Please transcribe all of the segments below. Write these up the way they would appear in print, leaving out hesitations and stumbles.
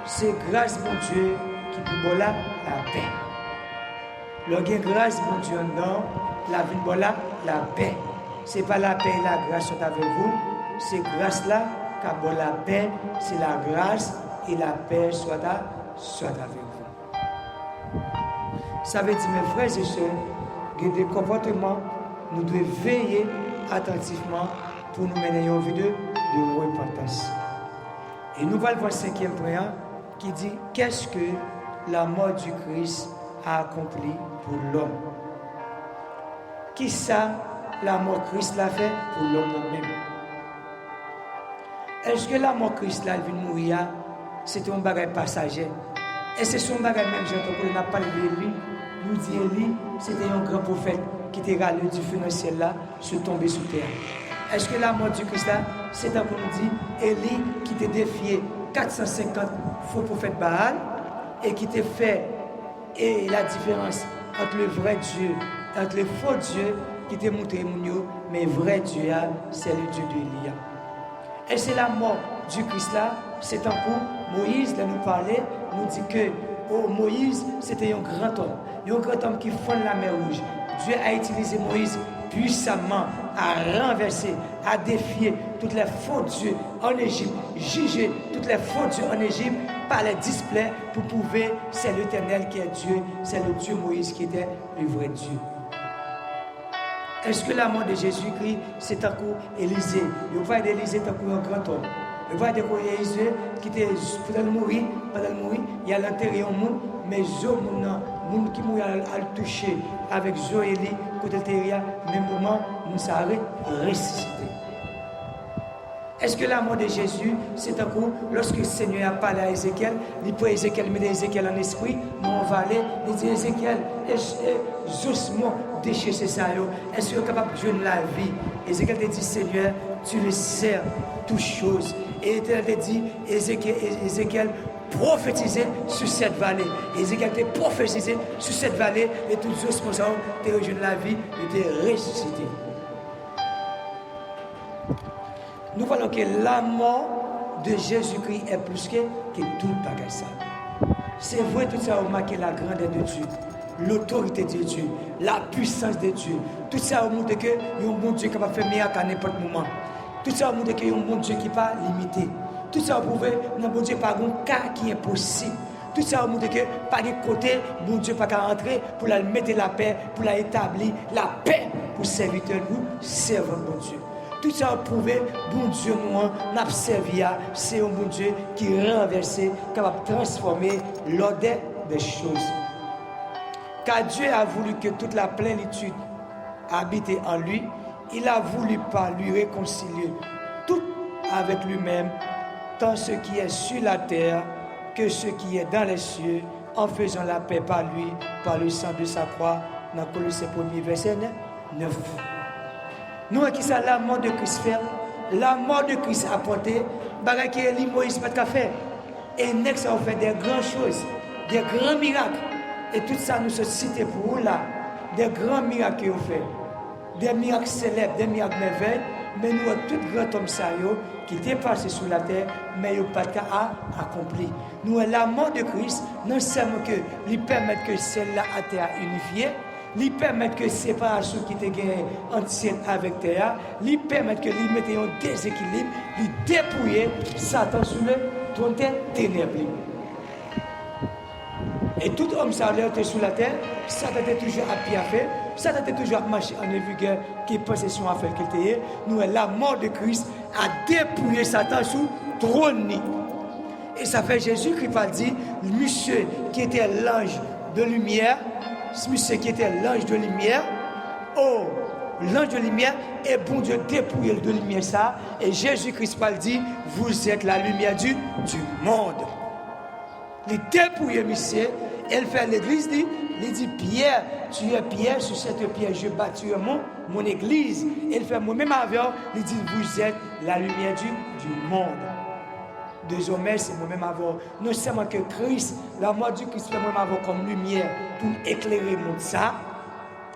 c'est grâce mon Dieu qui peut la paix. Lorsque grâce mon Dieu non, la vie bon la paix. C'est pas la paix et la grâce sont avec vous, c'est grâce là qui bon la paix, c'est la grâce et la paix soit avec vous. Ça veut dire mes frères et sœurs, que des comportements, nous devons veiller attentivement pour nous mener une vie de repentance. Et nous allons voir le 5e point qui dit qu'est-ce que la mort du Christ a accompli pour l'homme. Qui ça la mort de Christ l'a fait pour l'homme même? Est-ce que la mort de Christ là vient mourir, c'était un bagage passager? Et c'est son bagage même, j'ai n'a pas de lui. Nous dit Élie, c'était un grand prophète qui était râlé du feu dans le ciel là, se tomber sous terre. Est-ce que la mort du Christ là, c'est un peu nous dit Élie qui t'a défié 450 faux prophètes Baal et qui t'a fait et la différence entre le vrai Dieu, entre le faux Dieu qui t'a montré Mounio, mais vrai Dieu, c'est le Dieu d'Élie. Et c'est la mort du Christ là, c'est un coup, Moïse, là nous parlait, nous dit que Moïse, c'était un grand homme qui fonde la mer Rouge. Dieu a utilisé Moïse puissamment à renverser, à défier toutes les faux dieux en Égypte, juger toutes les faux dieux en Égypte par les displays pour prouver c'est l'Éternel qui est Dieu, c'est le Dieu Moïse qui était le vrai Dieu. Est-ce que la mort de Jésus-Christ, c'est un coup Élisée? Il ne va pas d'Élisée, c'est un coup un grand homme. Il va dire qu'Élisée, qui était pendant le mourir, il a l'enterré au monde, mais Zo, le monde qui mourit à le toucher avec Zo et Élie, côté terre, même moment, nous s'arrête ressuscité. Est-ce que la mort de Jésus, c'est un coup, lorsque le Seigneur a parlé à Ézéchiel, il peut Ézéchiel mettre Ézéchiel en esprit, nous on va aller, il dit Ézéchiel, justement déchirer ça, est-ce que tu es capable de jouer la vie? Ézéchiel te dit Seigneur, tu le sais toutes choses. Et il te dit Ézéchiel prophétiser sur cette vallée. Ézéchiel te prophétisé sur cette vallée et tous les responsables te rejoignent la vie et te ressuscité. Nous voyons que la mort de Jésus-Christ est plus que tout bagage ça. C'est vrai, tout ça a marqué la grandeur de Dieu, l'autorité de Dieu, la puissance de Dieu. Tout ça a montré qu'il y a un bon Dieu qui va faire miracle à n'importe moment. Tout ça a montré qu'il y a un bon Dieu qui n'est pas limité. Tout ça a prouvé que bon Dieu pas un cas qui est possible. Tout ça a montré que par des côtés, bon Dieu pas qu'à rentrer pour la mettre la paix, pour la établir la paix pour serviteur nous, servant bon Dieu. Tout ça a prouvé, bon Dieu, nous n'a servi à, c'est un bon Dieu qui est renversé, capable de transformer l'ordre des choses. Car Dieu a voulu que toute la plénitude habite en lui, il a voulu par lui réconcilier tout avec lui-même, tant ce qui est sur la terre que ce qui est dans les cieux, en faisant la paix par lui, par le sang de sa croix, dans Colossiens 1er verset 9. Nous, qui ça la mort de Christ fait, la mort de Christ a porté, bagay qui est Moïse pas faire. Et next ça fait des grandes choses, des grands miracles. Et tout ça nous se cité pour vous là, des grands miracles qu'ils ont fait, des miracles célèbres, des miracles merveilleux. Mais nous avons tout grand homme sérieux qui était passé sur la terre, mais il n'a pas accompli. Nous avons la mort de Christ, non seulement que lui permettre que celle-là a été unifiée, lui permettre que séparation qui était gagnée entre ciel avec terre, lui permettre que lui mette un déséquilibre, lui dépouiller Satan sur le trône ténèbres. Et tout homme ça était sur la terre, Satan était toujours à pied à faire, Satan était toujours à marcher en vigueur qui possession à faire qu'il était. Nous, la mort de Christ a dépouillé Satan sur le trône. Et ça fait Jésus qui va dire, monsieur qui était l'ange de lumière, monsieur qui était l'ange de lumière, oh, l'ange de lumière, et bon Dieu dépouillé de lumière ça, et Jésus-Christ va dire, vous êtes la lumière du monde. Il dépouille monsieur, elle fait l'église, il dit Pierre, tu es Pierre, sur cette pierre je bâtirai mon église. Elle fait moi-même avec, il dit vous êtes la lumière du monde. Désormais, c'est moi-même avec. Non seulement que Christ, la mort du Christ fait moi-même avec comme lumière pour éclairer le monde ça.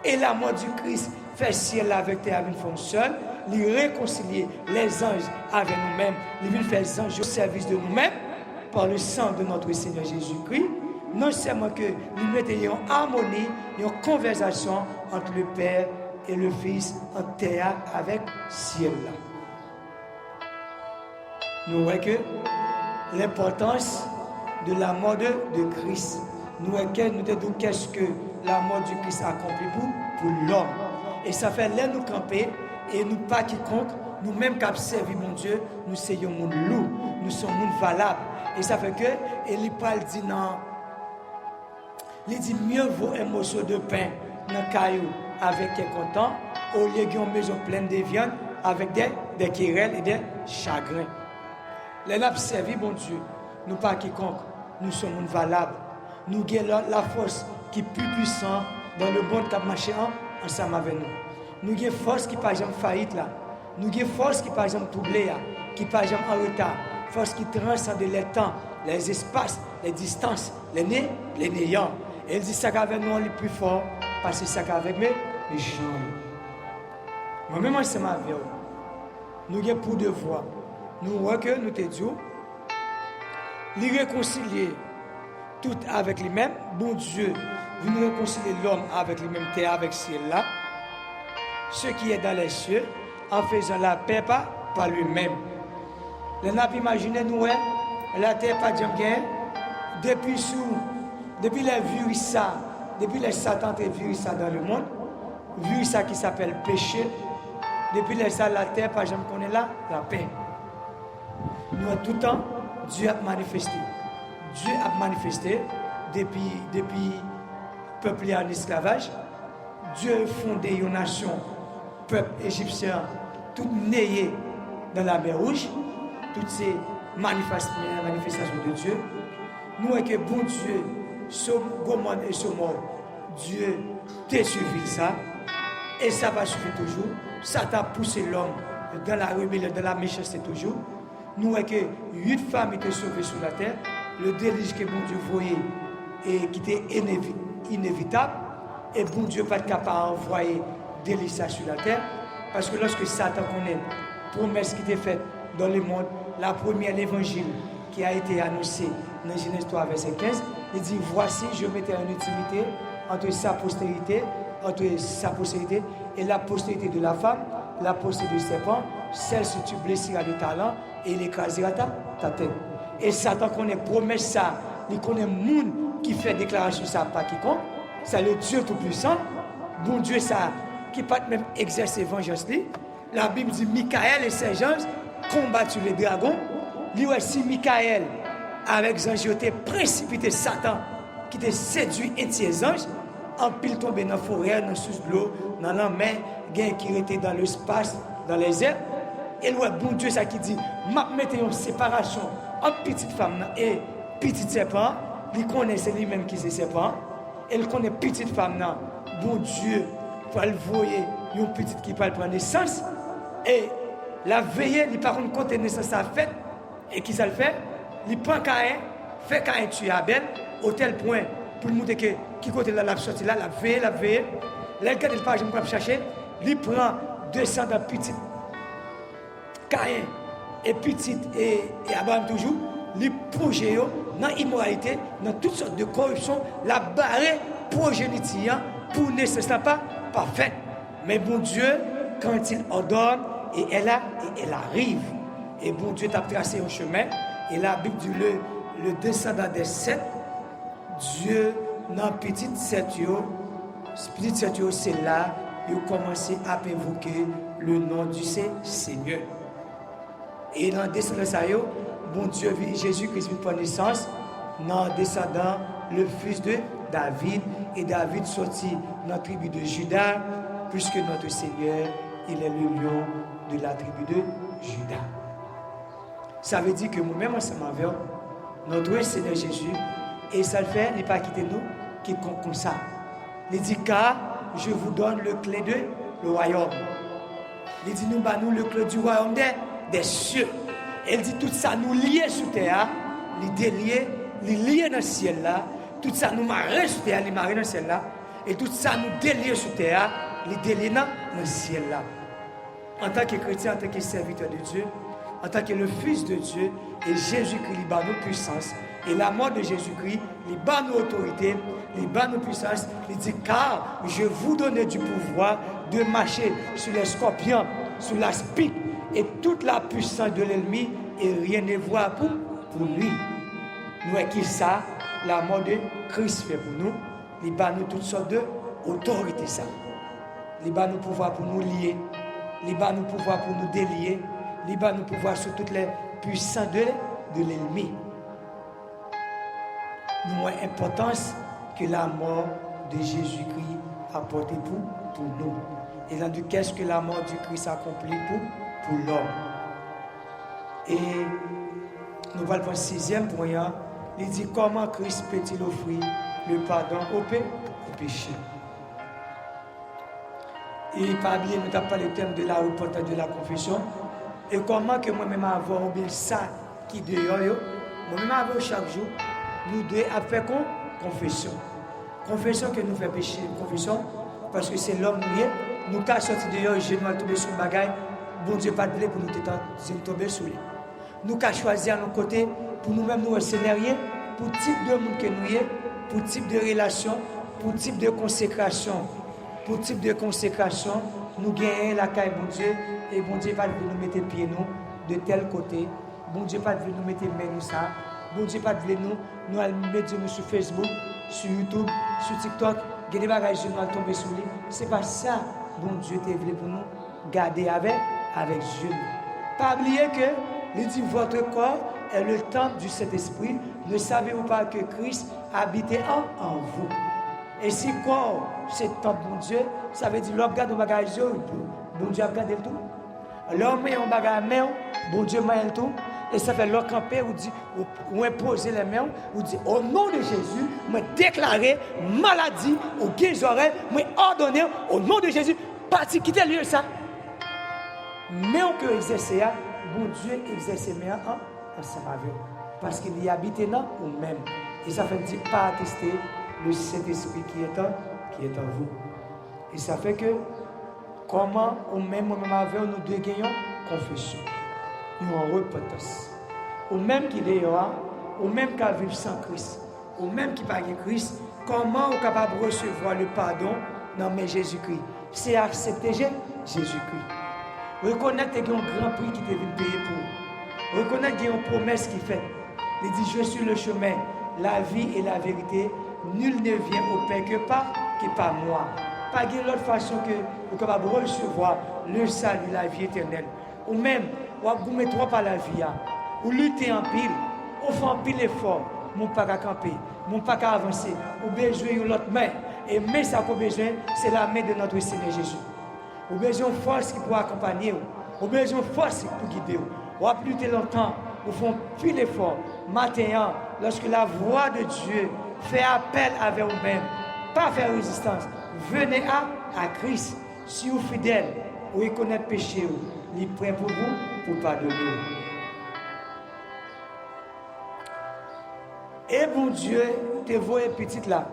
Et la mort du Christ fait ciel avec terre avec une forme seule. Il réconcilier les anges avec nous-mêmes. Il veut faire les anges au service de nous-mêmes. par le sang de notre Seigneur Jésus-Christ, non seulement que nous mettions en harmonie et en conversation entre le Père et le Fils en terre avec ciel. Nous voyons que l'importance de la mort de Christ. Nous voyons qu'est-ce que la mort du Christ a accompli pour l'homme. Et ça fait là nous camper et nous pas quiconque, nous-mêmes qui servi mon Dieu, nous sommes mon loup, nous sommes mon valable. Et ça fait que, et il parle dit non, il dit mieux vaut un morceau de pain dans caillou avec un content, au lieu d'une maison pleine de viande avec des querelles et des chagrins. Les n'a servi mon Dieu, nous pas quiconque, nous sommes valables. Nous avons la force qui est plus puissante dans le monde qui a marché ensemble avec nous. Nous avons force qui par exemple faillite là. Nous avons force qui par exemple troublée là, qui par exemple en retard. Force qui transcende les temps, les espaces, les distances, les néants. Et elle dit ça qu'avec nous, on est plus fort, parce que ça qu'avec mes gens. Moi-même, c'est ma vie. Nous avons pour devoir. Nous voyons que nous te disons, les réconcilier tout avec lui-même. Bon Dieu, vous nous réconcilier l'homme avec lui-même, terre avec ciel là. Ce qui est dans les cieux, en faisant la paix par lui-même. Les nappes imaginez nous, la terre pas de depuis les virus depuis les Satan et virus dans le monde, virus qui s'appelle péché, depuis les ça la terre pas jamais connaît la paix. Nous tout le temps Dieu a manifesté. Dieu a manifesté depuis peuple en esclavage. Dieu a fondé une nation, peuple égyptien, tout né dans la mer Rouge. Toutes ces manifestations de Dieu, nous voyons que bon Dieu, Gomon et Somor, Dieu t'a suivi ça, et ça va suivre toujours. Ça t'a poussé l'homme dans la rébellion, dans la méchanceté toujours. Nous voyons que 8 femmes étaient sauvées sur la terre, le déluge que bon Dieu voyait et qui était inévitable, et bon Dieu pas capable d'envoyer délice sur la terre, parce que lorsque Satan connaît la promesse qui était faite dans le monde, la première évangile qui a été annoncée dans Genèse 3, verset 15, il dit voici, je mettrai une intimité entre sa postérité et la postérité de la femme, la postérité du serpent, celle-ci tu blesseras de talent et il écrasera ta tête. Et Satan connaît promesse ça, il connaît le monde qui fait déclaration ça pas quiconque, c'est le Dieu tout-puissant, bon Dieu ça, qui peut même exercer vengeance. La Bible dit Michael et ses anges combattu les dragons. Lui aussi Michael avec les anges précipité Satan qui te séduit et ses anges en pile tombé dans la forêt, dans sous l'eau, dans la mer, qui était dans l'espace, dans les airs. Et le bon Dieu ça qui dit m'a mettez une séparation entre petite femme et petit serpent. Il connaît c'est lui-même qui est serpent. Il connaît petite femme bon Dieu pour le voyer une petite qui parle prendre naissance et la veille, il par contre compte naissance à fait et qui ça le fait, il prend Caïn, fait Caïn tuer Abel au tel point pour nous dire que qui côté là la sortie là, la veille, là quand il pas je me chercher, il prend 200 de petite Caïn et petite et Abraham toujours, il projet dans immoralité, dans toutes sortes de corruption, la barre progéniture pour naissance pas parfaite. Mais bon Dieu, quand il ordonne, et elle arrive. Et bon Dieu t'a tracé un chemin. Et la Bible dit le descendant des 7, Dieu, dans petite 7, c'est là, il a commencé à évoquer le nom du Seigneur. Et dans le descendant ça, bon Dieu, Jésus-Christ vit par naissance, dans le descendant, le fils de David. Et David sortit dans la tribu de Juda, puisque notre Seigneur, il est le lion de la tribu de Juda. Ça veut dire que nous-mêmes, ensemble avec notre Seigneur Jésus, et ça le fait, il n'est pas quitté nous, qui compte comme ça. Il dit, car je vous donne le clé de le royaume. Il dit, nous le clé du royaume des cieux. Il dit, tout ça nous lié sur terre, les lié dans le ciel là, tout ça nous marre sur terre, les marre dans le ciel là, et tout ça nous délié sur terre, les délié dans le ciel là. En tant que chrétien, en tant que serviteur de Dieu, en tant que le Fils de Dieu, et Jésus-Christ, il bat nos puissances. Et la mort de Jésus-Christ, il bat nos autorités, il bat nos puissances. Il dit, car je vous donne du pouvoir de marcher sur les scorpions, sur la spique, et toute la puissance de l'ennemi, et rien ne voit pour lui. Nous, est qui ça? La mort de Christ fait pour nous. Il bat nous toutes sortes d'autorités, ça. Il bat nous pouvoir pour nous lier. Il bat nous pouvoir pour nous délier. Il bat nous pouvoir sur toutes les puissances de l'ennemi. Nous avons importance que la mort de Jésus-Christ a porté pour nous. Et dans du qu'est-ce que la mort du Christ a accompli pour l'homme. Et nous allons voir le 6e point. Il dit comment Christ peut-il offrir le pardon au péché. Et pas oublier, nous avons parlé du thème de la repentance de la confession. Et comment que moi-même avoir oublié ça qui dehors, moi-même avoir chaque jour, nous devons faire confession. Confession que nous faisons péché, confession, parce que c'est l'homme nous qui a sorti dehors, je dois tomber sur le bagage, bon Dieu pas de blé pour nous tomber sur lui. Nous qui choisi à nos côtés, pour nous-mêmes nous rester rien, pour type de monde que nous sommes, pour type de relation, pour type de consécration. Pour type de consécration, nous gagnons la caille, bon Dieu, et bon Dieu va nous mettre pieds nous de tel côté. Bon Dieu va nous mettre main nous ça. Bon Dieu va nous allons mettre nous sur Facebook, sur YouTube, sur TikTok. Il y a des bagages nous allons tomber sur lui. C'est pas ça, bon Dieu t'a voulu pour nous garder avec Dieu. Pas oublier que il dit votre corps est le temple du Saint-Esprit. Ne savez-vous pas que Christ habite en vous? Et si corps, c'est le temple de Dieu, ça veut dire l'homme regarde le bagage, bon Dieu a regardé le tout. L'homme met un bagage à main, bon Dieu m'a le tout. Et ça fait l'homme camper ou imposer les mains, ou dit au nom de Jésus, moi déclarer maladie ou guérison, moi ordonner au nom de Jésus, parti quitter lieu ça. Mais on peut exercer, bon Dieu exerce les mains ensemble avec vous. Parce qu'il y habite dans nous-mêmes. Et ça fait dire pas attester le Saint-Esprit qui est en vous. Et ça fait que, comment ou même avec nous deux gagnons confession. Nous en repentance. Ou même qui est là, ou même qui vivre sans Christ, ou même qui n'a pas Christ, comment on est capable de recevoir le pardon dans Jésus-Christ? C'est accepter Jésus-Christ. Reconnaître qu'il y a un grand prix qui est venu payer pour vous. Reconnaître qu'il y a une promesse qui fait. Il dit, je suis le chemin, la vie et la vérité. Nul ne vient au Père que par moi. Pas de l'autre façon que vous êtes capable de recevoir le salut, la vie éternelle. Ou même, vous mettez trop par la vie. Ou lutter en pile. Ou faire en pile effort. Mon pas qu'à camper. Mon pas qu'à avancer. Ou besoin de l'autre main. Et mais ça qu'on besoin, c'est la main de notre Seigneur Jésus. Ou besoin de force qui peut accompagner vous. Ou besoin de force pour guider vous. Ou à plus longtemps, vous font pile effort. Maintenant, lorsque la voix de Dieu fait appel avec vous-même, pas faire résistance. Venez à Christ. Si vous êtes fidèle, vous reconnaissez le péché, il est prêt pour vous, pour pardonner. Et bon Dieu, te voyez petite là.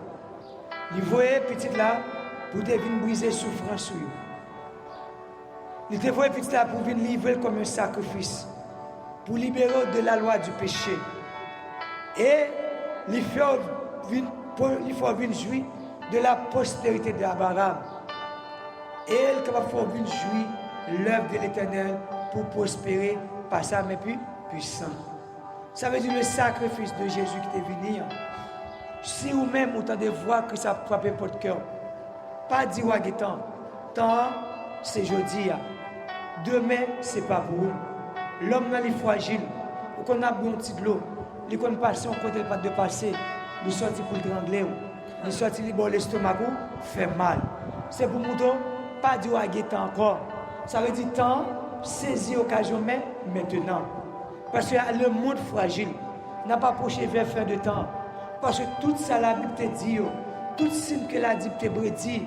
Il voyait petite là pour te venir briser souffrance sur vous. Il te voyait petite là pour venir livrer comme un sacrifice, pour libérer de la loi du péché. Et il faut venir jouir de la postérité d'Abraham. Et il faut venir jouir l'œuvre de l'Éternel pour prospérer par sa main puissante. Ça veut dire le sacrifice de Jésus qui est venu. Si vous-même vous entendez voir que ça frappe votre cœur, pas dire ouais, tant c'est jeudi. Demain, c'est pas pour vous. L'homme est fragile. On a bon petit de l'eau. Il connaît passer, on côté pas de passer. Il sorti pour le trangler. Il sorti pour l'estomac fait mal. C'est pour nous pas dire ouais, encore. Ça veut dire temps saisir l'occasion maintenant. Parce que le monde fragile n'a pas approché vers fin de temps. Parce que tout ça la Bible te dit, tout signe que la Bible te dit,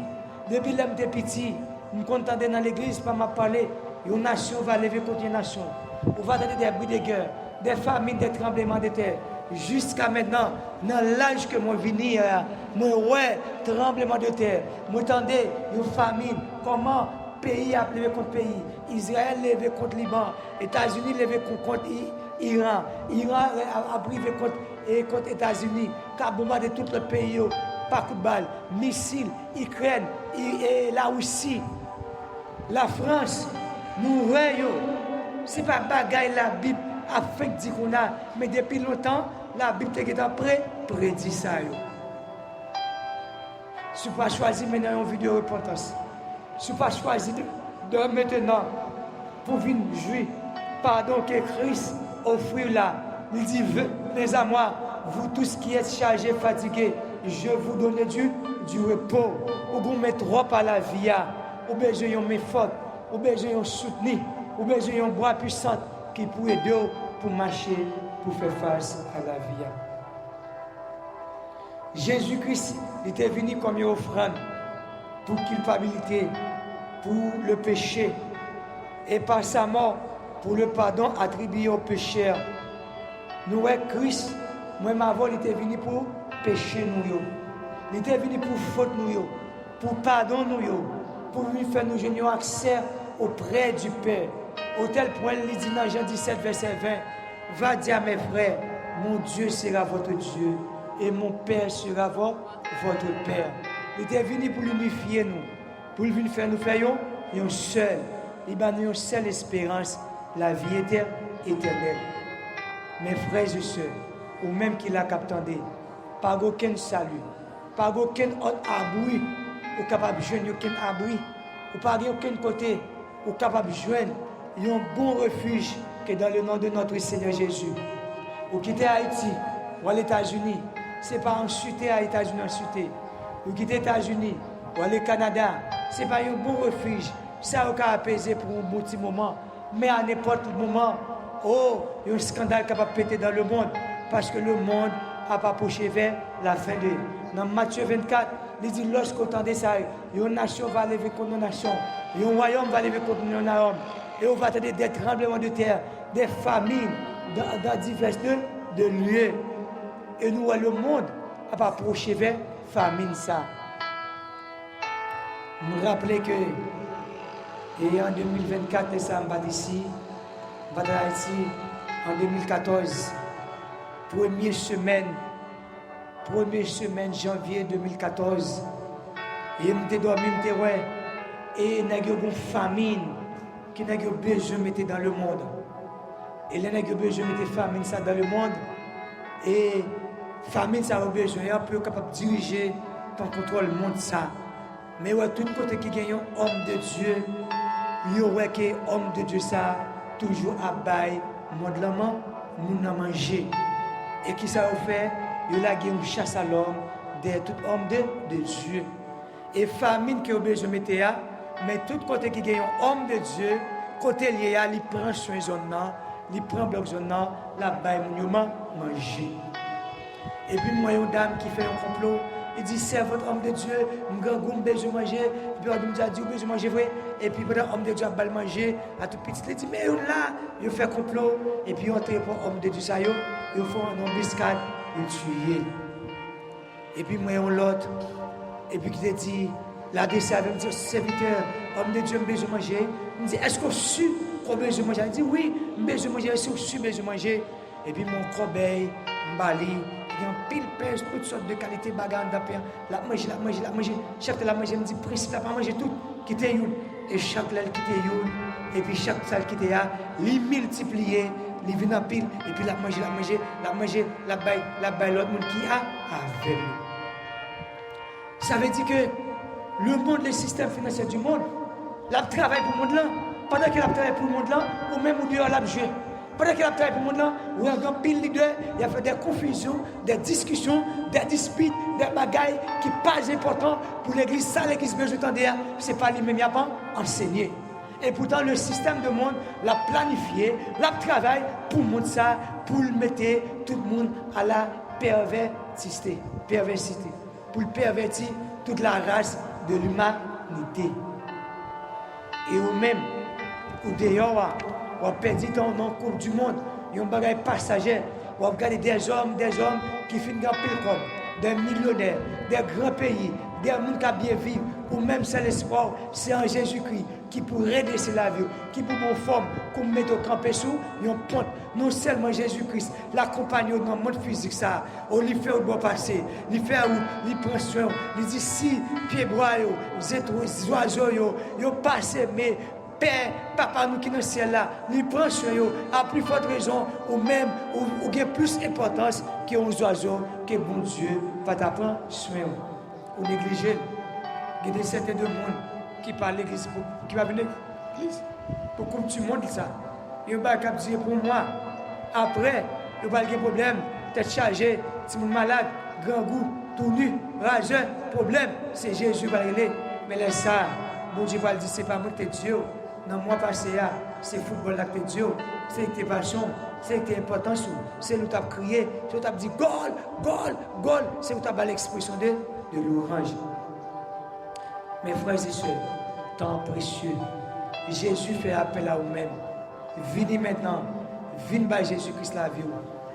depuis l'homme de petit, nous contendons dans l'église, pas m'a parlé, une nation va lever contre une nation. On va donner des bruits de guerre, des famines, des tremblements de terre. Jusqu'à maintenant, dans l'âge que moi venir, moi ouais, tremblement de terre, moi attendez une famine, comment pays a levé contre pays. Israël levé contre Liban. États-Unis levé contre Iran. Iran a privé contre États-Unis. Qui a bombardé tout le pays par coup de balle. Missiles, Ukraine, et la Russie, la France, nous voyons. Ce n'est pas bagaille la Bible a fait dit qu'on a. Mais depuis longtemps, la Bible est après prédit ça. Je ne suis pas choisi maintenant une vidéo de repentance. Je ne suis pas choisi de maintenant pour venir jouer. Pardon que Christ offre là. Il dit, venez à moi, vous tous qui êtes chargés, fatigués, je vous donne du repos. Ou vous mettez trop à la vie, ou bien je vous forte, ou bien je vous soutenu, ou bien je vous bras puissant qui peut aider pour marcher, pour faire face à la vie. Jésus-Christ était venu comme une offrande pour culpabilité, pour le péché, et par sa mort, pour le pardon attribué aux pécheurs. Nous, Christ, moi, ma voix, il était venu pour pécher nous. Il était venu pour faute nous, pour pardon nous, pour lui faire nous gagner accès auprès du Père. Au tel point, il dit dans Jean 17, verset 20, va dire à mes frères, mon Dieu sera votre Dieu et mon Père sera votre Père. Il était venu pour l'unifier nous, pour venir faire nous faire une seule, une seule espérance, la vie éternelle. Mes frères et sœurs, ou même qui l'a capté, pas aucun salut, pas aucun autre abri, ou capable de joindre aucun abri, ou pas aucun côté, ou capable de joindre un bon refuge que dans le nom de notre Seigneur Jésus. Ou quitter Haïti, ou à les États-Unis, ce n'est pas en chuter à États-Unis en chuter. Ou quitter les États-Unis, ou aller au Canada, ce n'est pas un bon refuge. Ça va apaiser pour un petit moment. Mais à n'importe quel moment, il y a un scandale qui va péter dans le monde. Parce que le monde n'a pas approché vers la fin de. Dans Matthieu 24, il dit lorsqu'au temps de ça, une nation va lever contre une nation, un royaume va lever contre un royaume. Et on va attendre des tremblements de terre, des famines dans divers de lieux. Et nous, le monde n'a pas approché vers la famine. Ça. Nous rappelons que et en 2024, ça on va d'ici, on va d'Haïti en 2014, première semaine janvier 2014, et je dormi, et il y a une famine qui n'a besoin de mettre dans le monde. Et il y a besoin de mettre famine ça dans le monde, et famine ça a besoin, et un peu capable de diriger, ton contrôle le monde ça. Mais ouais, tout côté qui gagne un homme de Dieu, il y aurait que homme de Dieu ça toujours à bail monde l'homme nous n'a mangé et qui ça fait il y a une chasse à l'homme de tout homme de Dieu et famine qui oblige mettre mais tout côté qui gagne un homme de Dieu côté lié il prend soin zone là il prend bloc zone là la bail nous manger et puis moi une dame qui fait un complot. Il dit, c'est votre homme de Dieu, je besoin de manger. Puis on me dit, besoin de manger, vrai. Et puis, l'homme de Dieu a manger à tout petit. Il dit, mais là, il fait complot. Et puis, on entre pour l'homme de Dieu, ça, il fait une embuscade, il tue. Et puis, moi, on l'autre. Et puis, il dit, la décès, il me dit, serviteur, homme de Dieu, je besoin de manger. Il me dit, est-ce qu'on suit qu'on besoin de manger? Il dit, oui, je besoin de manger, est-ce qu'on suit besoin de manger? Et puis, mon corbeil, Mbali, il y a un pile pèse, toutes sortes de qualités bagarre d'appel. La manger. Chaque la manger, me dit, principe, la pas manger tout, qui était youn. Et chaque l'aile qui était youn. Et puis chaque salle qui était là, les multiplier, les vient en pile. Et puis la manger, la baille, l'autre monde qui a avec lui. Ça veut dire que le monde, le système financier du monde, la travaille pour le monde là. Pendant qu'il a travaillé pour le monde là, ou même au dehors, l'a joué. Pendant qu'il a travaillé pour le monde là, où il y a un pile leader, il a fait des confusions, des discussions, des disputes, des bagailles qui ne sont pas importants pour l'église. Ça, l'église besoin d'entendre, ce n'est pas lui-même, il n'y a pas enseigné. Et pourtant, le système de monde l'a planifié, l'a travaillé pour le monde ça, pour le mettre tout le monde à la perversité, pour pervertir toute la race de l'humanité. Et ou même, ou d'ailleurs, on a perdu dans le cours du monde, il y a un bagage passager. On a regardé des hommes qui finissent dans le comme des millionnaires, des grands pays, des gens qui bien vivre, ou même c'est l'espoir, c'est en Jésus-Christ qui peut redresser la vie, qui peut nous forme, qu'on mette au camp sous, on ponte, non seulement Jésus-Christ, l'accompagne dans le monde physique, ça, on lui fait au bon passé, il fait où, il prend soin, il dit si, pieds bras, les oiseaux, ils passent, mais Père, papa nous qui dans le ciel là, nous prenons soin, à plus forte raison, ou même, ou gain plus d'importance que les oiseaux, que bon Dieu va t'apprendre soin. Ou négliger. Il y a des certains de monde qui parlent de l'église, qui va venir à l'église, pour que tu montres ça. Il va dire pour moi, après, il va avoir des problèmes, tête chargée, si mon malade, grand goût, tout nu, rageux, problème, c'est Jésus qui va régler. Mais laisse ça, bon Dieu va dire, c'est pas moi qui t'es Dieu. Dans le mois passé, c'est le football qui t'es Dieu, c'est tes passions, c'est tes importances, c'est où tu as crié, c'est où tu as dit goal, goal, goal, c'est où tu as l'expression de l'orange. Mes frères et sœurs, temps précieux, Jésus fait appel à vous-même. Venez maintenant, venez par Jésus-Christ la vie.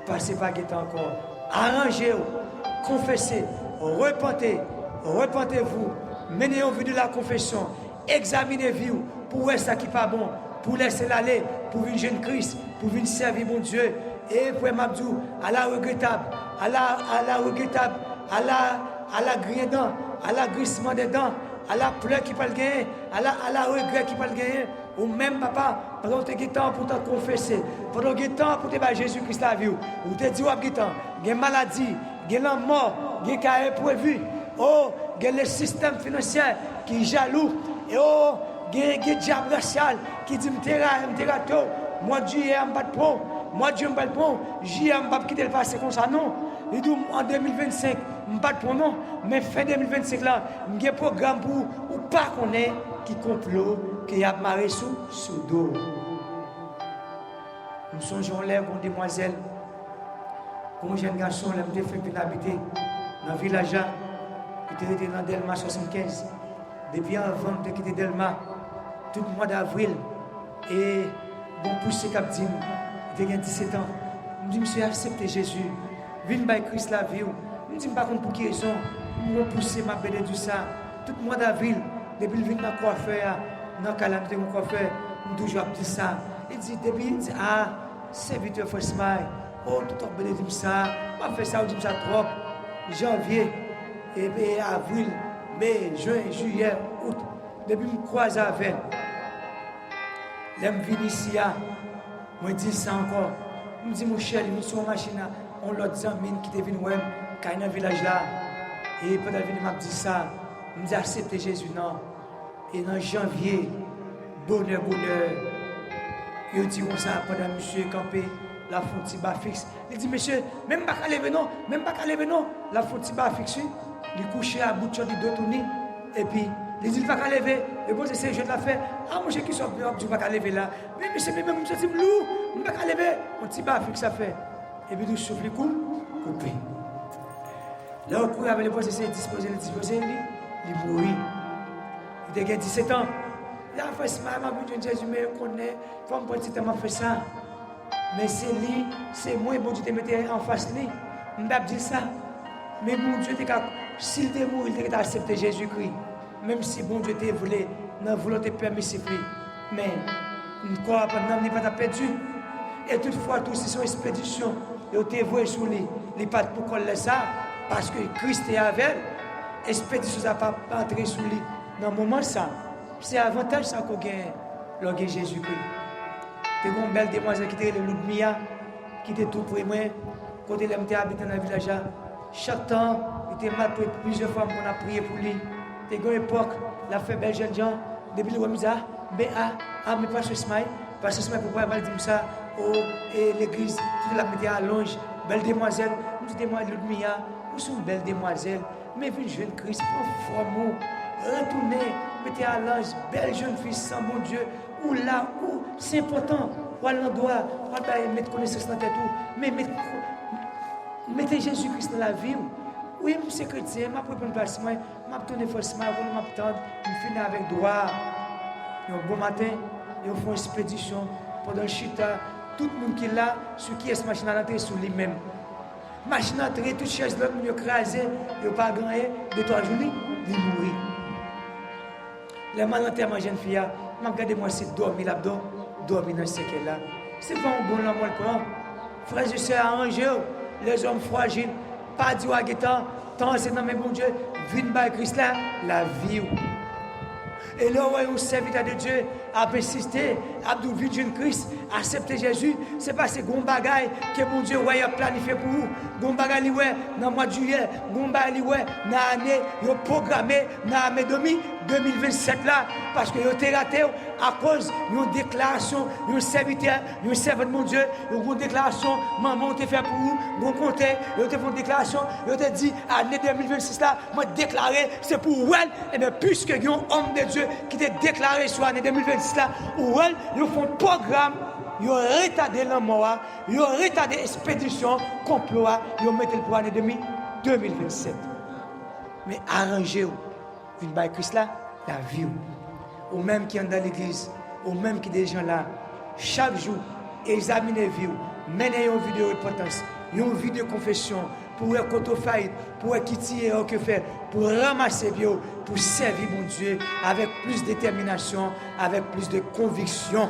Passez pas guetter encore. Arrangez-vous, confessez, repentez-vous, menez-vous de la confession, examinez-vous pour voir ça qui n'est pas bon, pour laisser l'aller, pour venir jeune Christ, pour venir servir mon Dieu. Et pour m'abdou, à la regrettable, à la regrettable, à la grille dents, à la grissement des dents, à la pleurs qui peut le gagner, à la regret qui peut le gagner, ou même papa, pendant que tu as temps pour te confesser, pendant que tu as temps pour te battre Jésus-Christ la vie, ou tu te dis, il y a une maladie, il y a une mort, il y a un cas imprévu, oh, il y a le système financier qui est jaloux, et oh, il y a un diable racial qui dit, moi Dieu, je ne pas pour, moi Dieu, je ne pas pour, je ne pas quitter le passé comme ça, non. Il dit, en 2025, je ne pas pour non, mais fin 2025 là, il y a un programme pour ou pas connaître qui complot, qui a marré sous dos. Nous songeons l'air pour une demoiselle, pour un jeune garçon, il a fait habiter dans le village, il était dans Delma 75. Depuis avant de quitter Delma, tout le mois d'avril, et bon poussé cap dit, il a 17 ans. Je dis, monsieur, acceptez Jésus. Viens by Christ la vie. Je ne dis pas pour qui raison. Je vais pousser ma bête de ça. Tout le mois d'avril, depuis que je viens dans le coiffeur, dans le calamité de mon coiffeur, je toujours dit ça. Il dit, depuis, il dit, ah, serviteur for smile. Oh, tout le monde dit ça. Je fais ça, je dis ça trop. Janvier, et avril, mai, juin, juillet, août. Depuis que je me croise avec elle. Je viens ici, je dis ça encore. Je dis, mon cher, je suis sur la machine. On l'a dit, qui est venu dans le village là. Et pendant que je m'a dit ça, je me dis accepter Jésus, non. Et dans janvier, bonheur. Il dit comme ça, pendant monsieur campé, la fonte bas fixe. Il dit, monsieur, même pas qu'à lever non, la fonte bas fixe, il couchait à bout de dos tourné. Et puis, il dit, il va qu'à lever. Et bon, c'est je l'ai fait. Ah, monsieur qui sort, je ne vais pas lever là. Mais monsieur, même je suis lourd, je ne vais pas lever. On dit, bah, fixe ça fait. Et puis, il souffle, coupé. Là, au cours, il avait le processus disposé, il mourit. Il était 17 ans. Il a fait ça, il Jésus, mais il connaît, il faut me m'a fait ça. Mais c'est lui, c'est moi, bon Dieu te mettait en face de lui. Je ne vais pas dire ça. Mais bon Dieu, s'il était mort, il était accepté Jésus-Christ. Même si bon Dieu te voulait, dans la volonté permissive. Mais, je ne crois pas, non, il n'est pas perdu. Et toutefois, tout c'est son expédition. Il était voué sur lui. Il n'est pas pour coller ça. Parce que Christ est avec elle. Expédition n'a pas entré sur lui. Dans le moment, ça. C'est avantage ça qu'on gagne Jésus-Christ. Il y a une belle demoiselle qui était Ludmilla, qui était tout près de moi. Quand elle était habitée dans le village, chaque temps, il était mal pris plusieurs fois qu'on a prié pour lui. Il y a une époque, il a fait belle jeune gens. Depuis le Wamisa, mais pas ce smile. Parce que ce smile, pourquoi elle dit ça? Oh, et l'église, toute la média à longe, belle demoiselle. Nous disons, Ludmilla, vous êtes une belle demoiselle. Mais une jeune Christ, prends forme, retournez, mettez à l'ange, belle jeune fille sans bon Dieu. Ou là, où c'est important. Ou à l'endroit, ou mettre connaissance dans la tête. Mais mettez Jésus-Christ dans la vie. Oui, je suis chrétien, je vais prendre une place, je vais tourner forcément, je vais m'attendre, je finis avec droit. Un bon matin, ils font une expédition pendant le chita. Tout le monde qui est là, ce qui est cette machine à l'entrée sur lui-même. Machine à l'entrée, toute chaise là, ils ont écrasé, ils n'ont pas gagné, 2-3 jours, il mourit. Les malentendants jeune fille, regardez-moi c'est dormi là-dedans, dormi dans ce qu'elle là. C'est pas un bon amour le prend. Frères et sœurs, arrangez les hommes fragiles, pas du guettant, tant c'est dans mes bon Dieu, vine par Christ là, la vie. Et là où un serviteur de Dieu a persisté, a vu Dieu Christ, accepter Jésus, c'est parce que gon bagaille que mon Dieu a planifié pour vous. Gon bagaille dans le mois de juillet, gon bagaille dans l'année, il a programmé dans l'année 2027 là, parce que il a été raté à cause d'une déclaration, d'un serviteur, d'un servant de mon Dieu, une déclaration, maman t'a fait pour vous, mon compte, il a fait une déclaration, il a dit, année 2026 là, moi déclaré, c'est pour elle, et bien puisque il y a un homme de Dieu qui t'a déclaré sur l'année 2026 là, où elle, ils font un programme, ils ont retardé la mort, ils ont retardé l'expédition, complot, ils ont mis le pour l'année 2027. Mais arrangez-vous, une baille Christ là, la vie, ou même qui est dans l'église, ou même qui des gens là, chaque jour, examinez la vie, menez une vie de repentance, une vie de confession, pour être faillite, pour quitter que faire, pour ramasser bio, pour servir mon Dieu avec plus de détermination, avec plus de conviction.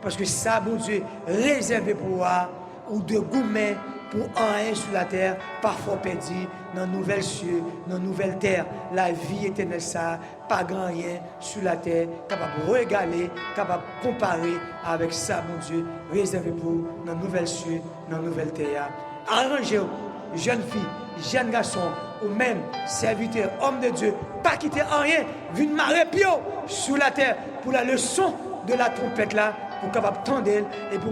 Parce que ça, mon Dieu, réservé pour moi, ou de gourmet pour un sur la terre, parfois perdu, dans nouvelles cieux, dans nouvelle terre. La vie éternelle, ça, pas grand rien sur la terre, capable de regarder, capable de comparer avec ça, mon Dieu, réservé pour dans nouvelles cieux, dans nouvelle terre. Arrangez-vous. Jeune fille, jeune garçon, ou même serviteur, homme de Dieu, pas quitter rien, vune marée pio sur la terre pour la leçon de la trompette là, pour capable tendre et pour